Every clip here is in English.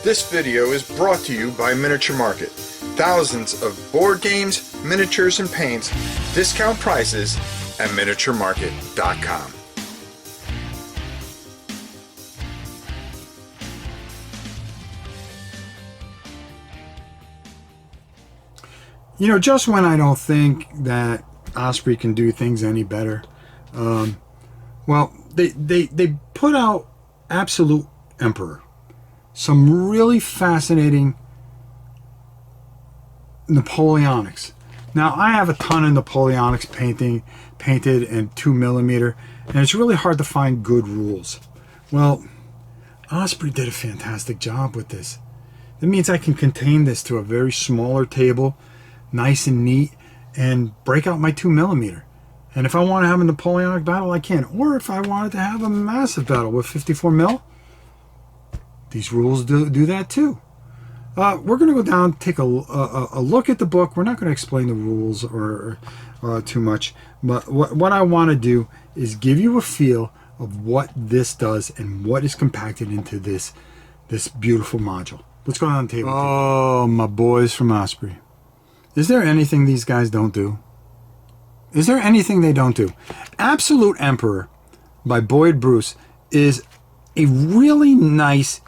This video is brought to you by Miniature Market. Thousands of board games, miniatures, and paints, discount prices at miniaturemarket.com. You know, just when I don't think that Osprey can do things any better, well, they put out Absolute Emperor. Some really fascinating Napoleonics. Now, I have a ton of Napoleonics painted in 2mm, and it's really hard to find good rules. Well, Osprey did a fantastic job with this. That means I can contain this to a very smaller table, nice and neat, and break out my 2mm. And if I want to have a Napoleonic battle, I can. Or if I wanted to have a massive battle with 54mm, these rules do that too. We're going to go down, take a look at the book. We're not going to explain the rules or too much, but what I want to do is give you a feel of what this does and what is compacted into this beautiful module. Let's go down the table. Oh, my boys from Osprey. Is there anything these guys don't do? Is there anything they don't do? Absolute Emperor by Boyd Bruce is a really nice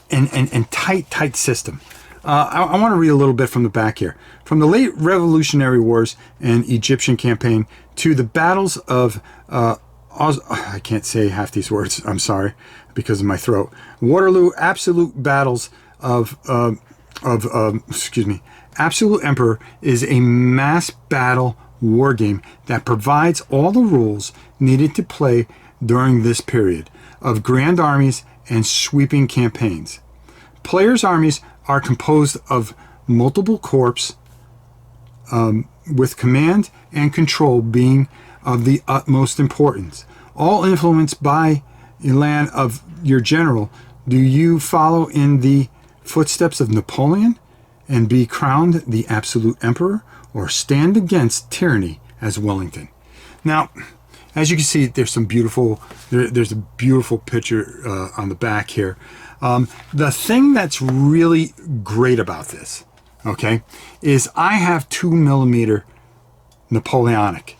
and tight system. I want to read a little bit from the back here. From the late Revolutionary Wars and Egyptian campaign to the battles of I can't say half these words, I'm sorry, because of my throat. Waterloo, absolute battles of Absolute Emperor is a mass battle war game that provides all the rules needed to play during this period of grand armies and sweeping campaigns. Players' armies are composed of multiple corps, with command and control being of the utmost importance. All influenced by elan of your general. Do you follow in the footsteps of Napoleon and be crowned the absolute emperor, or stand against tyranny as Wellington? Now, as you can see, there's some beautiful. There's a beautiful picture on the back here. The thing that's really great about this, okay, is I have 2mm Napoleonic,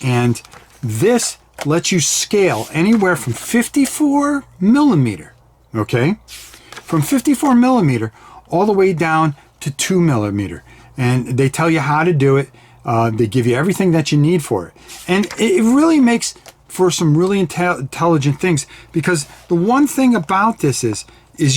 and this lets you scale anywhere from 54mm, okay, from 54mm all the way down to 2mm, and they tell you how to do it. They give you everything that you need for it, and it really makes for some really intelligent things, because the one thing about this is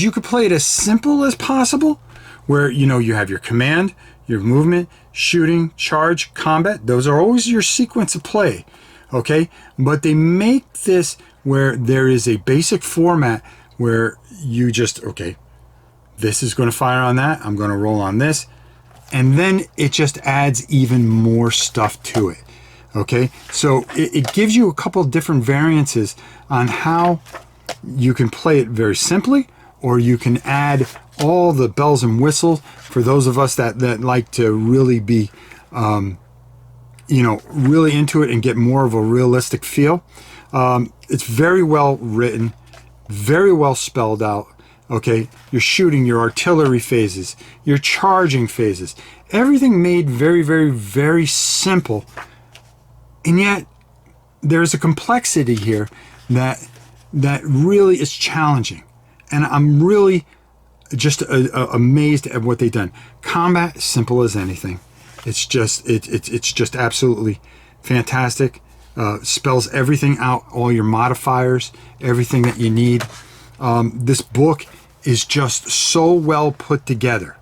you could play it as simple as possible, where you have your command, your movement, shooting, charge, combat. Those are always your sequence of play, okay? But they make this where there is a basic format where you just, okay, this is going to fire on that, I'm going to roll on this, and then it just adds even more stuff to it, okay? So it gives you a couple of different variances on how you can play it very simply, or you can add all the bells and whistles for those of us that like to really be, really into it and get more of a realistic feel. It's very well written, very well spelled out. Okay, your shooting, your artillery phases, your charging phases, everything made very, very, very simple. And yet there's a complexity here that really is challenging. And I'm really just amazed at what they've done. Combat, simple as anything. It's just absolutely fantastic. Spells everything out, all your modifiers, everything that you need. This book is just so well put together,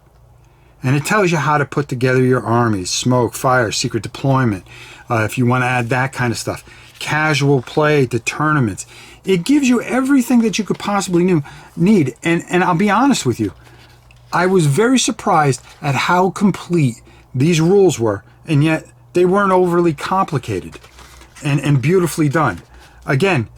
and it tells you how to put together your armies: smoke, fire, secret deployment, if you want to add that kind of stuff, casual play to tournaments. It gives you everything that you could possibly need, and I'll be honest with you, I was very surprised at how complete these rules were, and yet they weren't overly complicated and beautifully done. Again,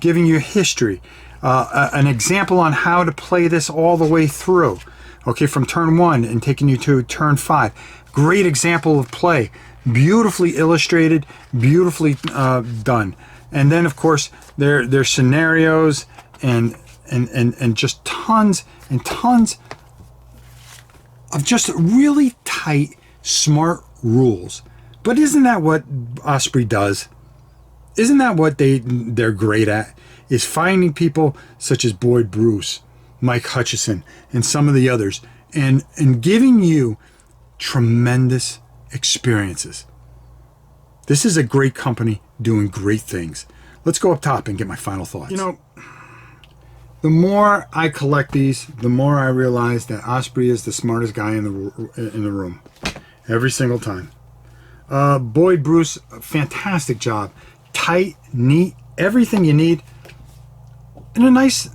giving you history, an example on how to play this all the way through, okay, from turn 1 and taking you to turn 5. Great example of play, beautifully illustrated, beautifully done. And then, of course, there's scenarios and and just tons and tons of just really tight, smart rules. But isn't that what Osprey does? Isn't that what they're great at? Is finding people such as Boyd Bruce, Mike Hutchison, and some of the others, and giving you tremendous experiences. This is a great company doing great things. Let's go up top and get my final thoughts. You know, the more I collect these, the more I realize that Osprey is the smartest guy in the room. Every single time. Boyd Bruce, fantastic job. Tight, neat, everything you need. And a nice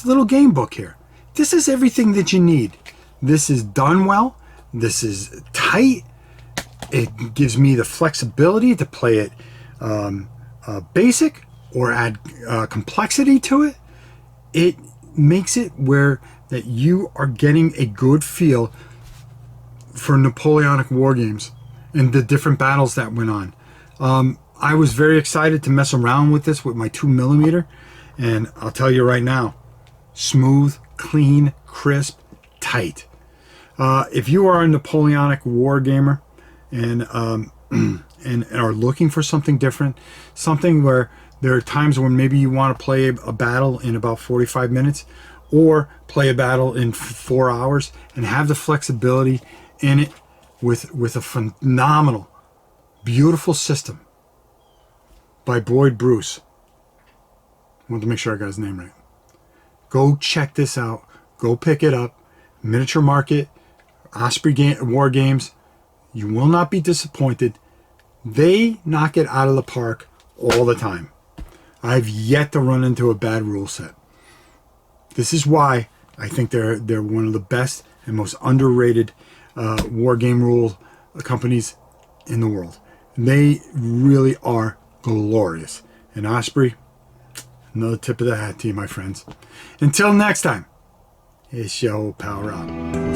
little game book here. This is everything that you need. This is done well. This is tight. It gives me the flexibility to play it basic or add complexity to it. It makes it where that you are getting a good feel for Napoleonic war games and the different battles that went on. I was very excited to mess around with this with my 2mm, and I'll tell you right now, smooth, clean, crisp, tight. If you are a Napoleonic war gamer and are looking for something different, something where there are times when maybe you want to play a battle in about 45 minutes or play a battle in 4 hours and have the flexibility in it with a phenomenal, beautiful system by Boyd Bruce. I want to make sure I got his name right. Go check this out. Go pick it up. Miniature Market, Osprey War Games. You will not be disappointed. They knock it out of the park all the time. I've yet to run into a bad rule set. This is why I think they're one of the best and most underrated war game rule companies in the world. They really are glorious. And Osprey, another tip of the hat to you, my friends. Until next time, it's your Power Up.